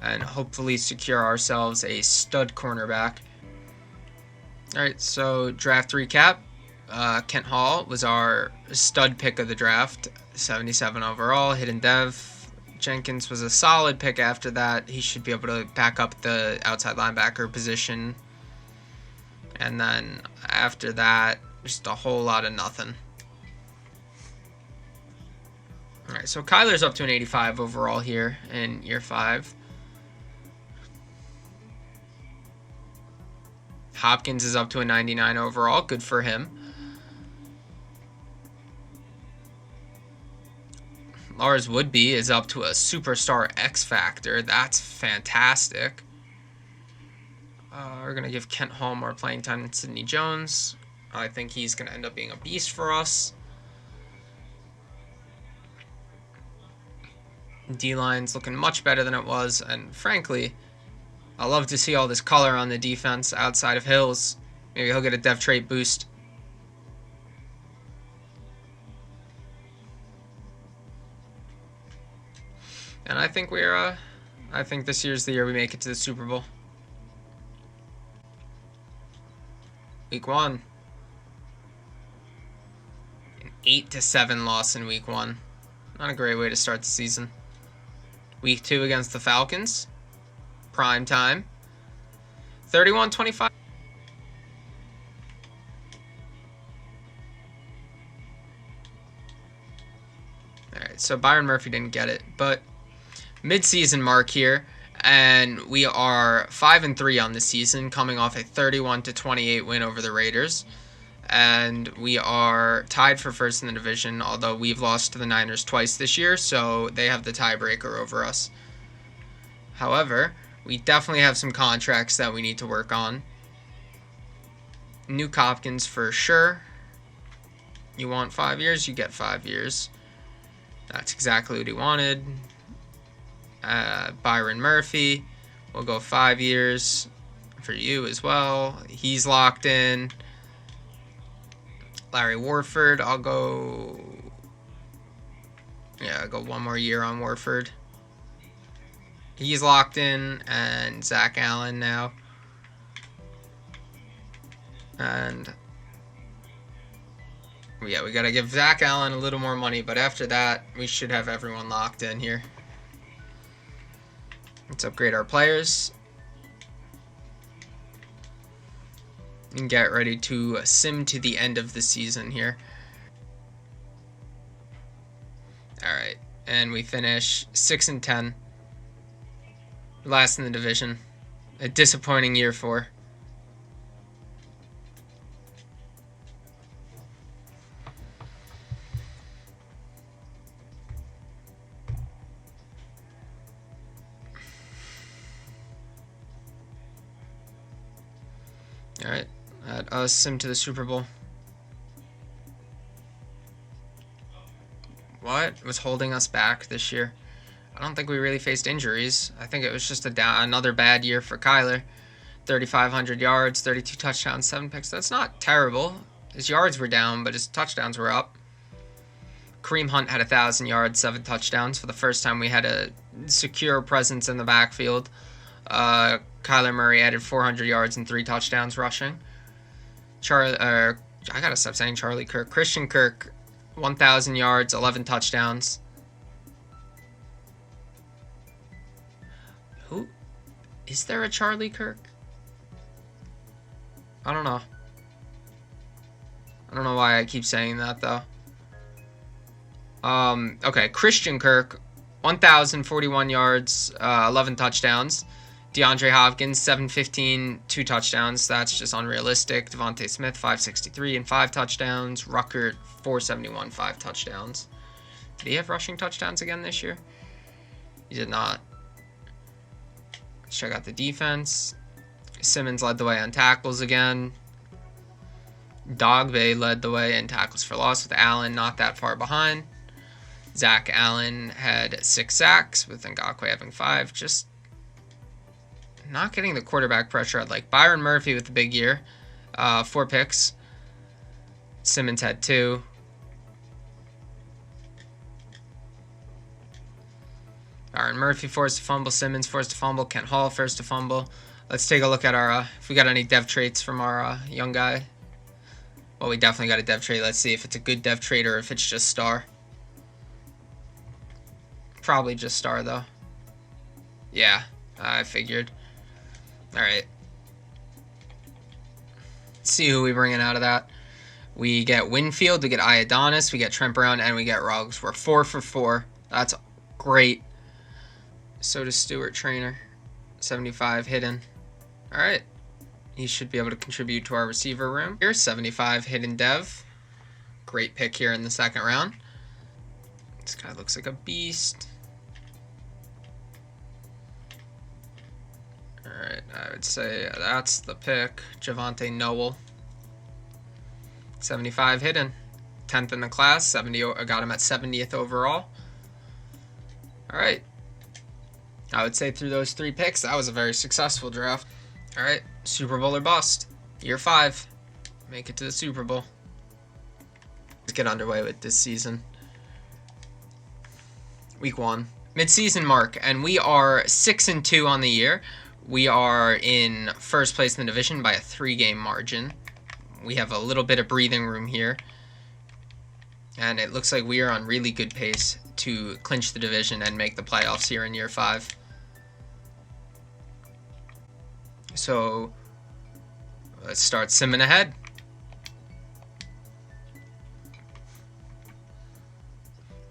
and hopefully secure ourselves a stud cornerback. Alright, so draft recap. Kent Hall was our stud pick of the draft, 77 overall, hidden dev. Jenkins was a solid pick after that. He should be able to back up the outside linebacker position. And then after that, just a whole lot of nothing. Alright, so Kyler's up to an 85 overall here in year 5. Hopkins is up to a 99 overall. Good for him. Lars Woodby is up to a superstar X Factor. That's fantastic. We're going to give Kent Hall more playing time than Sidney Jones. I think he's going to end up being a beast for us. D-line's looking much better than it was. And frankly, I love to see all this color on the defense outside of Hills. Maybe he'll get a dev trait boost. And I think I think this year's the year we make it to the Super Bowl. Week 1. An 8-7 loss in week 1. Not a great way to start the season. Week 2 against the Falcons. Prime time. 31-25. Alright, so Byron Murphy didn't get it, but mid-season mark here, and we are 5-3 on the season, coming off a 31-28 win over the Raiders, and we are tied for first in the division, although we've lost to the Niners twice this year, so they have the tiebreaker over us. However, we definitely have some contracts that we need to work on. Nuke Hopkins for sure. You want 5 years, you get 5 years. That's exactly what he wanted. Byron Murphy, we'll go 5 years for you as well. He's locked in. Larry Warford, I'll go 1 more year on Warford. He's locked in, and Zach Allen now. And yeah, we got to give Zach Allen a little more money, but after that, we should have everyone locked in here. Let's upgrade our players. And get ready to sim to the end of the season here. Alright, and we finish 6-10. Last in the division. A disappointing year 4. Alright, let us sim to the Super Bowl. What was holding us back this year? I don't think we really faced injuries. I think it was just another bad year for Kyler. 3,500 yards, 32 touchdowns, 7 picks. That's not terrible. His yards were down, but his touchdowns were up. Kareem Hunt had 1,000 yards, 7 touchdowns. For the first time, we had a secure presence in the backfield. Kyler Murray added 400 yards and 3 touchdowns rushing. I gotta stop saying Charlie Kirk. Christian Kirk, 1,000 yards, 11 touchdowns. Who? Is there a Charlie Kirk? I don't know. I don't know why I keep saying that, though. Okay, Christian Kirk, 1,041 yards, 11 touchdowns. DeAndre Hopkins, 715, 2 touchdowns. That's just unrealistic. Devontae Smith, 563 and 5 touchdowns. Ruckert, 471, 5 touchdowns. Did he have rushing touchdowns again this year? He did not. Let's check out the defense. Simmons led the way on tackles again. Dogbe led the way in tackles for loss with Allen not that far behind. Zach Allen had 6 sacks with Ngakoue having 5. Just not getting the quarterback pressure I'd like. Byron Murphy with the big year. 4 picks. Simmons had 2. Byron Murphy forced to fumble. Simmons forced to fumble. Kent Hall forced to fumble. Let's take a look at our if we got any dev traits from our young guy. Well, we definitely got a dev trait. Let's see if it's a good dev trait or if it's just star. Probably just star, though. Yeah, I figured. Alright. Let's see who we bringing out of that. We get Winfield, we get Iodonis, we get Trent Brown, and we get Ruggs. We're 4 for 4. That's great. So does Stuart Trainer. 75 hidden. Alright. He should be able to contribute to our receiver room. Here's 75 hidden dev. Great pick here in the second round. This guy looks like a beast. Alright, I would say that's the pick. Javonte Noel. 75 hidden. 10th in the class. 70. I got him at 70th overall. Alright. I would say through those 3 picks, that was a very successful draft. Alright, Super Bowl or bust. Year 5. Make it to the Super Bowl. Let's get underway with this season. Week 1. Mid-season mark, and we are 6-2 on the year. We are in first place in the division by a 3-game margin. We have a little bit of breathing room here. And it looks like we are on really good pace to clinch the division and make the playoffs here in year 5. So, let's start simming ahead.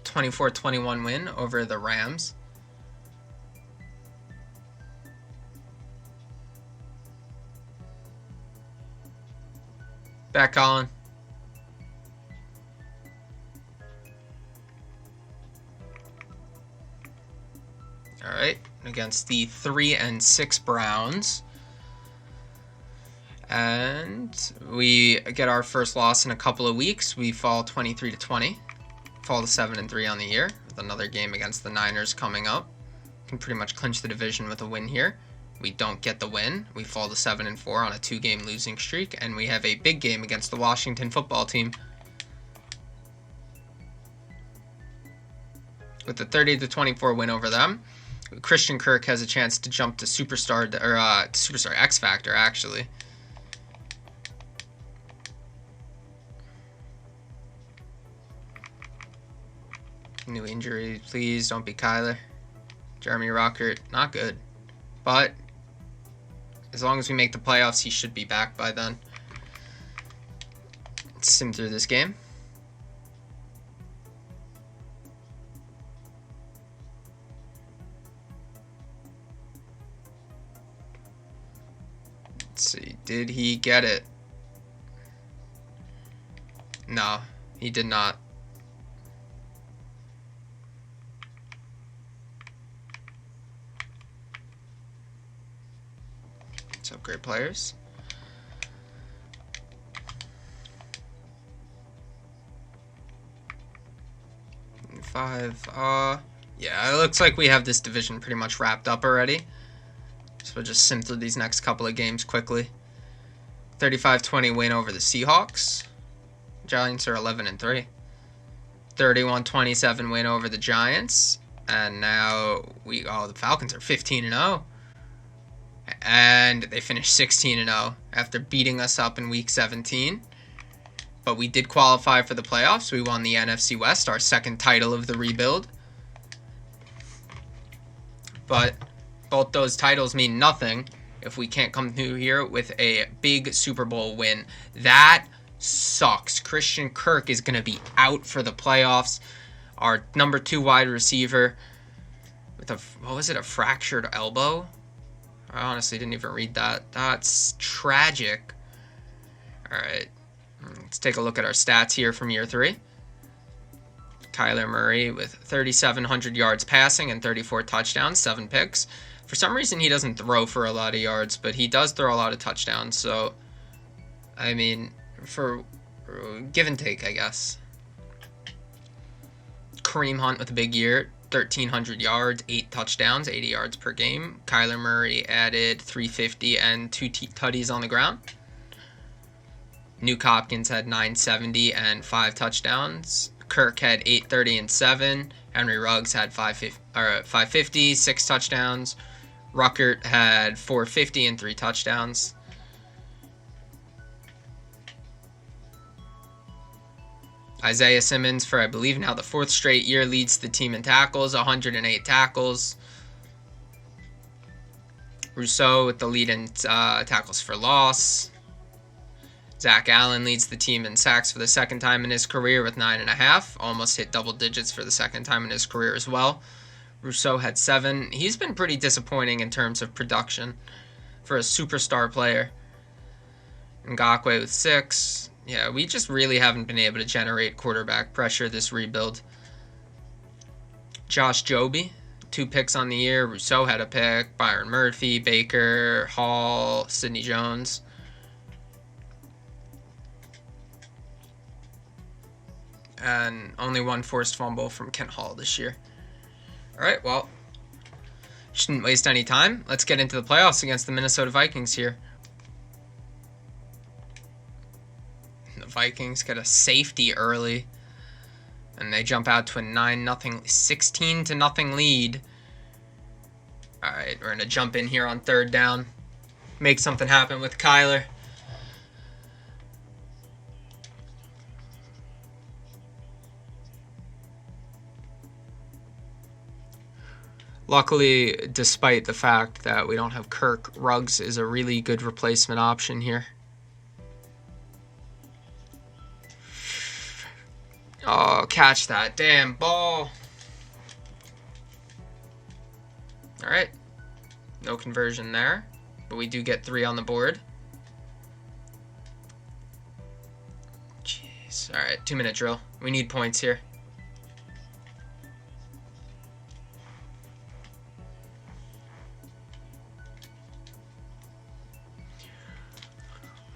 24-21 win over the Rams. Back on. All right, against the 3-6 Browns. And we get our first loss in a couple of weeks. We fall 23-20. Fall to 7-3 on the year with another game against the Niners coming up. Can pretty much clinch the division with a win here. We don't get the win. We fall to 7-4 on a 2-game losing streak, and we have a big game against the Washington football team. With the 30-24 win over them, Christian Kirk has a chance to jump to superstar or superstar X Factor actually. New injury, please don't be Kyler. Jeremy Ruckert, not good. But as long as we make the playoffs, he should be back by then. Let's sim through this game. Let's see, did he get it? No, he did not. Let's upgrade players. 35. Yeah, it looks like we have this division pretty much wrapped up already. So we'll just sim through these next couple of games quickly. 35-20 win over the Seahawks. Giants are 11-3. 31-27 win over the Giants. And now the Falcons are 15-0. And they finished 16-0 after beating us up in week 17. But we did qualify for the playoffs. We won the NFC West, our second title of the rebuild. But both those titles mean nothing if we can't come through here with a big Super Bowl win. That sucks. Christian Kirk is going to be out for the playoffs. Our number 2 wide receiver with a fractured elbow? I honestly didn't even read that. That's tragic. All right. Let's take a look at our stats here from year 3. Kyler Murray with 3,700 yards passing and 34 touchdowns, 7 picks. For some reason, he doesn't throw for a lot of yards, but he does throw a lot of touchdowns. So, I mean, for give and take, I guess. Kareem Hunt with a big year, 1,300 yards, 8 touchdowns, 80 yards per game. Kyler Murray added 350 and 2 tutties on the ground. Nuke Hopkins had 970 and 5 touchdowns. Kirk had 830 and 7. Henry Ruggs had 550, 6 touchdowns. Ruckert had 450 and 3 touchdowns. Isaiah Simmons, for I believe now the 4th straight year, leads the team in tackles, 108 tackles. Rousseau with the lead in tackles for loss. Zach Allen leads the team in sacks for the second time in his career with 9.5. Almost hit double digits for the second time in his career as well. Rousseau had 7. He's been pretty disappointing in terms of production for a superstar player. Ngakoue with 6. Yeah, we just really haven't been able to generate quarterback pressure this rebuild. Josh Joby, 2 picks on the year. Rousseau had a pick. Byron Murphy, Baker, Hall, Sidney Jones. And only 1 forced fumble from Kent Hall this year. All right, well, shouldn't waste any time. Let's get into the playoffs against the Minnesota Vikings here. The Vikings get a safety early, and they jump out to a 16-0 lead. All right, we're going to jump in here on 3rd down, make something happen with Kyler. Luckily, despite the fact that we don't have Kirk, Ruggs is a really good replacement option here. Oh, catch that damn ball. All right. No conversion there, but we do get 3 on the board. Jeez. All right, 2-minute drill. We need points here.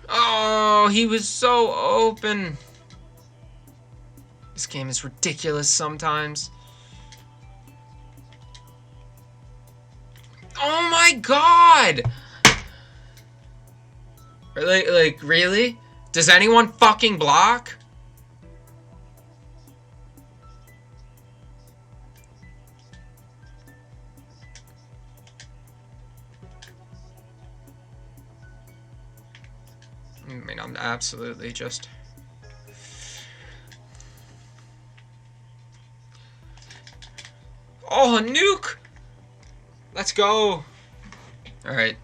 Oh, he was so open. This game is ridiculous sometimes. Oh my god! Like, really? Does anyone fucking block? I mean, I'm absolutely just... Oh, a nuke! Let's go. Alright.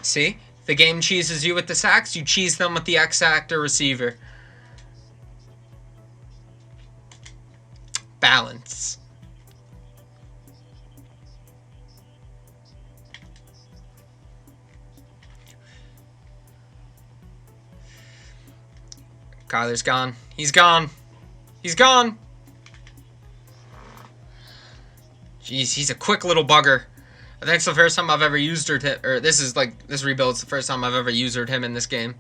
See? The game cheeses you with the sacks, you cheese them with the X-Factor receiver. Balance. Kyler's gone. He's gone. He's gone. Jeez, he's a quick little bugger. I think it's the first time I've ever used him, or this rebuild's the first time I've ever used him in this game.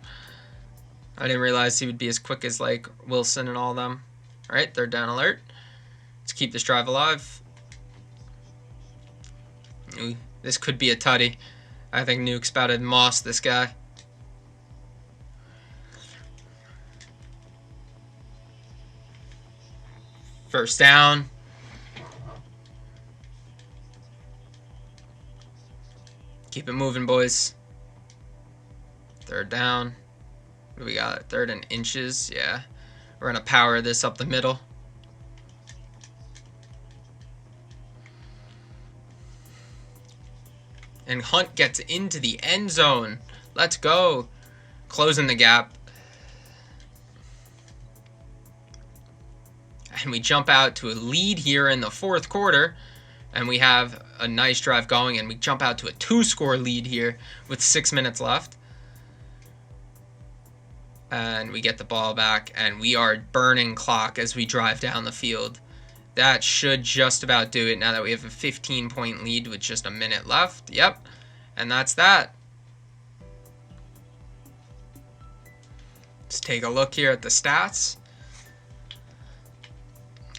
I didn't realize he would be as quick as, like, Wilson and all them. Alright, 3rd down alert. Let's keep this drive alive. Ooh, this could be a tutty. I think Nuke's about to moss this guy. First down. Keep it moving, boys. Third down. What do we got? Third and inches. Yeah. We're going to power this up the middle. And Hunt gets into the end zone. Let's go. Closing the gap. And we jump out to a lead here in the fourth quarter. And we have a nice drive going. And we jump out to a 2-score lead here with 6 minutes left. And we get the ball back. And we are burning clock as we drive down the field. That should just about do it now that we have a 15-point lead with just a minute left. Yep. And that's that. Let's take a look here at the stats.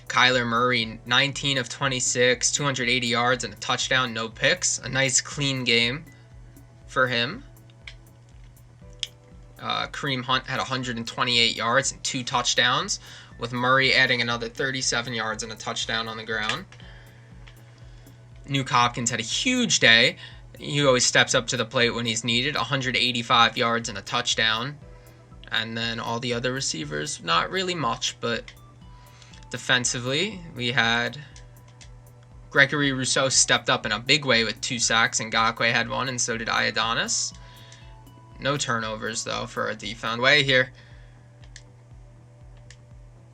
Kyler Murray, 19 of 26, 280 yards and a touchdown, no picks. A nice clean game for him. Kareem Hunt had 128 yards and 2 touchdowns, with Murray adding another 37 yards and a touchdown on the ground. Nuke Hopkins had a huge day. He always steps up to the plate when he's needed. 185 yards and a touchdown. And then all the other receivers, not really much, but defensively, we had Gregory Rousseau stepped up in a big way with 2 sacks, and Ngakoue had 1, and so did Iodonis. No turnovers, though, for our defense way here.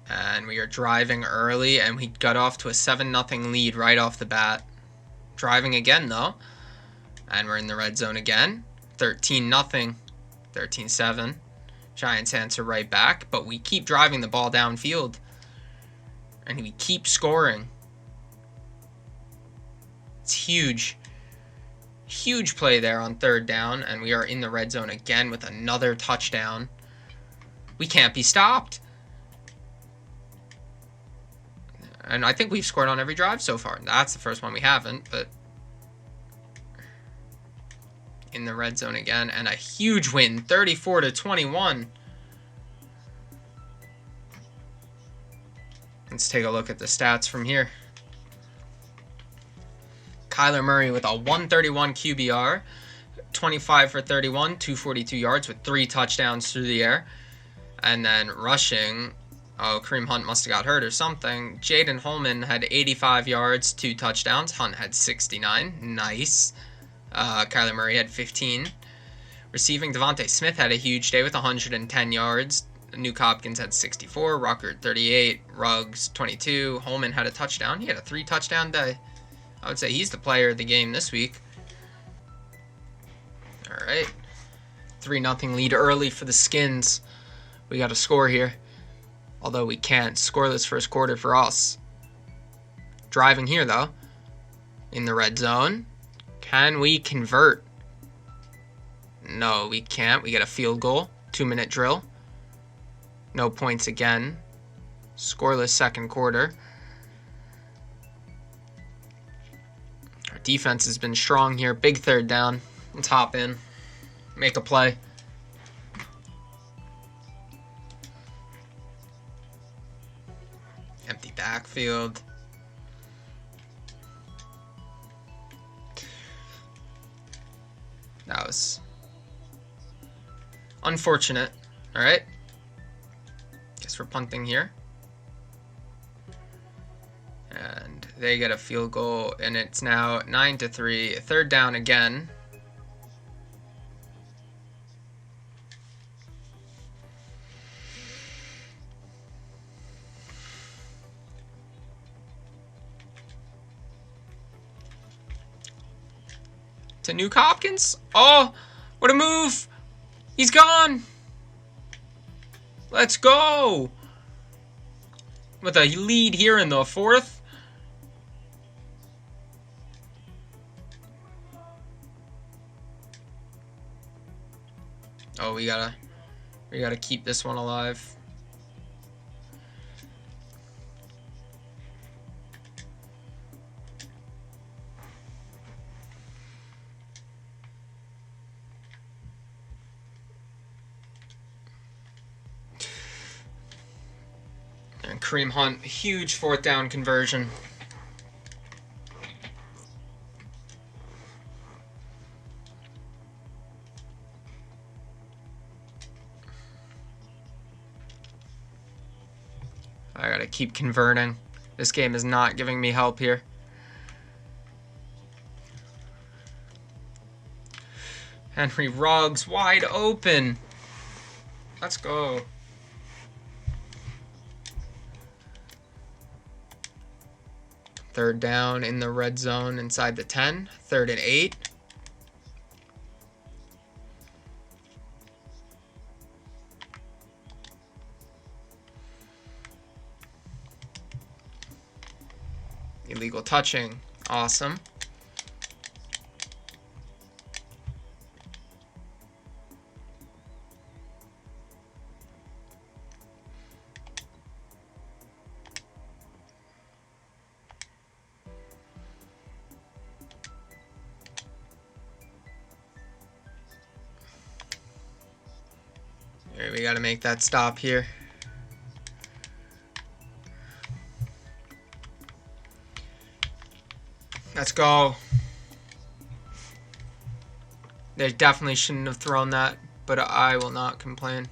And we are driving early, and we got off to a 7-0 lead right off the bat. Driving again, though. And we're in the red zone again. 13-0. 13-7. Giants answer right back, but we keep driving the ball downfield. And we keep scoring. It's huge. Huge play there on third down, and we are in the red zone again with another touchdown. We can't be stopped. And I think we've scored on every drive so far. That's the first one we haven't, but in the red zone again, and a huge win, 34-21. Let's take a look at the stats from here. Kyler Murray with a 131 QBR, 25 for 31, 242 yards with 3 touchdowns through the air. And then rushing, Kareem Hunt must have got hurt or something. Jaden Holman had 85 yards, 2 touchdowns. Hunt had 69. Nice. Kyler Murray had 15. Receiving, Devontae Smith had a huge day with 110 yards. Nuke Hopkins had 64. Ruckert 38. Ruggs 22. Holman had a touchdown. He had a 3-touchdown day. I would say he's the player of the game this week. All right. 3-0 lead early for the Skins. We got a score here. Although we can't score this first quarter for us. Driving here, though. In the red zone. Can we convert? No, we can't. We get a field goal. 2-minute drill. No points again. Scoreless second quarter. Our defense has been strong here. Big third down. Let's hop in. Make a play. Empty backfield. That was unfortunate. All right. Guess we're punting here. And they get a field goal, and it's now 9-3. Third down again. To Nuke Hopkins. Oh, what a move. He's gone. Let's go. With a lead here in the fourth. Oh, we gotta keep this one alive. And Kareem Hunt, huge 4th down conversion. I gotta keep converting. This game is not giving me help here. Henry Ruggs wide open. Let's go. Third down in the red zone inside the 10. 3rd and 8. Illegal touching. Awesome. We got to make that stop here. Let's go. They definitely shouldn't have thrown that, but I will not complain.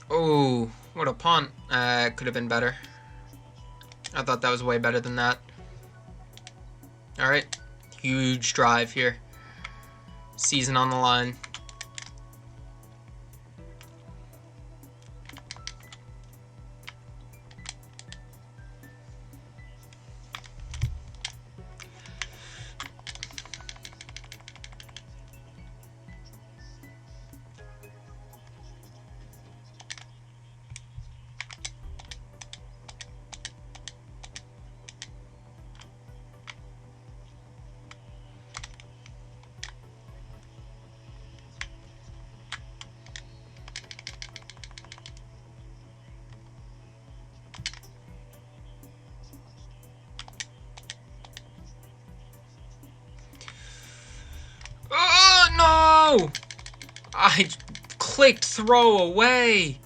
Oh, what a punt. Could have been better. I thought that was way better than that. All right. Huge drive here. Season on the line. Oh, no! I clicked throw away.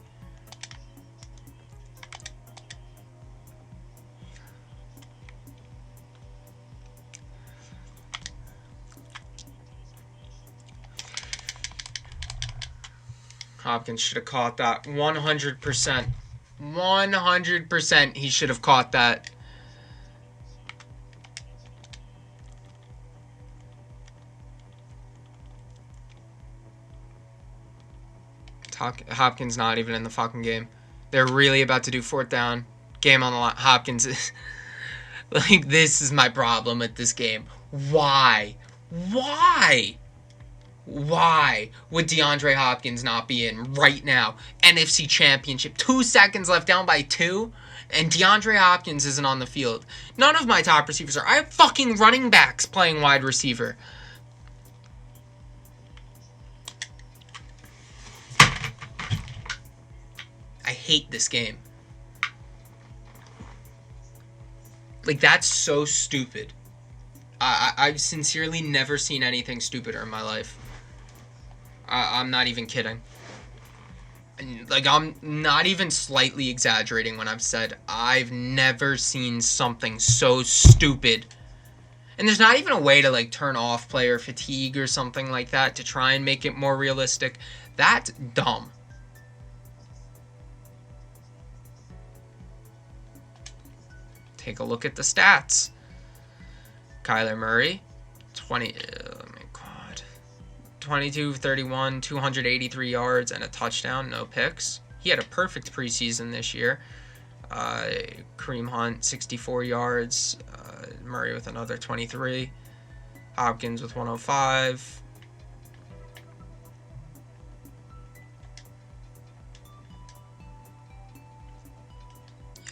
Hopkins should have caught that 100%. 100% he should have caught that. Hopkins not even in the fucking game. They're really about to do 4th down. Game on the line. Hopkins is... like, this is my problem with this game. Why? Why? Why would DeAndre Hopkins not be in right now? NFC Championship. 2 seconds left, down by 2. And DeAndre Hopkins isn't on the field. None of my top receivers are. I have fucking running backs playing wide receiver. I hate this game. Like, that's so stupid. I've sincerely never seen anything stupider in my life. I'm not even kidding. Like, I'm not even slightly exaggerating when I've said I've never seen something so stupid. And there's not even a way to, like, turn off player fatigue or something like that to try and make it more realistic. That's dumb. Take a look at the stats. Kyler Murray, 22, 31, 283 yards and a touchdown, no picks. He had a perfect preseason this year. Kareem Hunt, 64 yards. Murray with another 23. Hopkins with 105.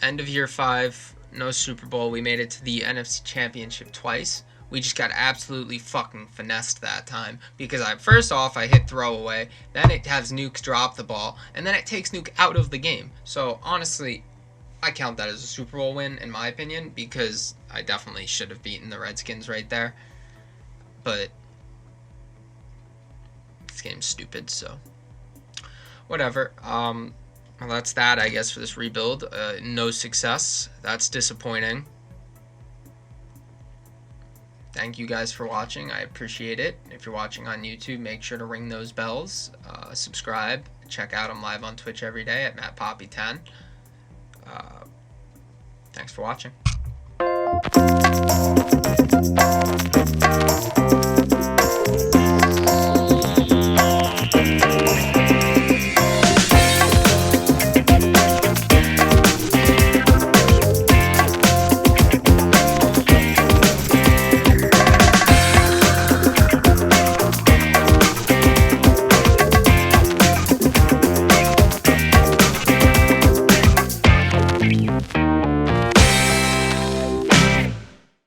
End of year 5. No Super Bowl. We made it to the NFC Championship twice. We just got absolutely fucking finessed that time. Because first off, I hit throwaway. Then it has Nuke drop the ball. And then it takes Nuke out of the game. So, honestly, I count that as a Super Bowl win, in my opinion, because I definitely should have beaten the Redskins right there. But this game's stupid, so whatever. Well, that's that, I guess, for this rebuild. No success. That's disappointing. Thank you guys for watching. I appreciate it. If you're watching on YouTube, make sure to ring those bells. Subscribe. Check out. I'm live on Twitch every day at MattPoppy10. Thanks for watching.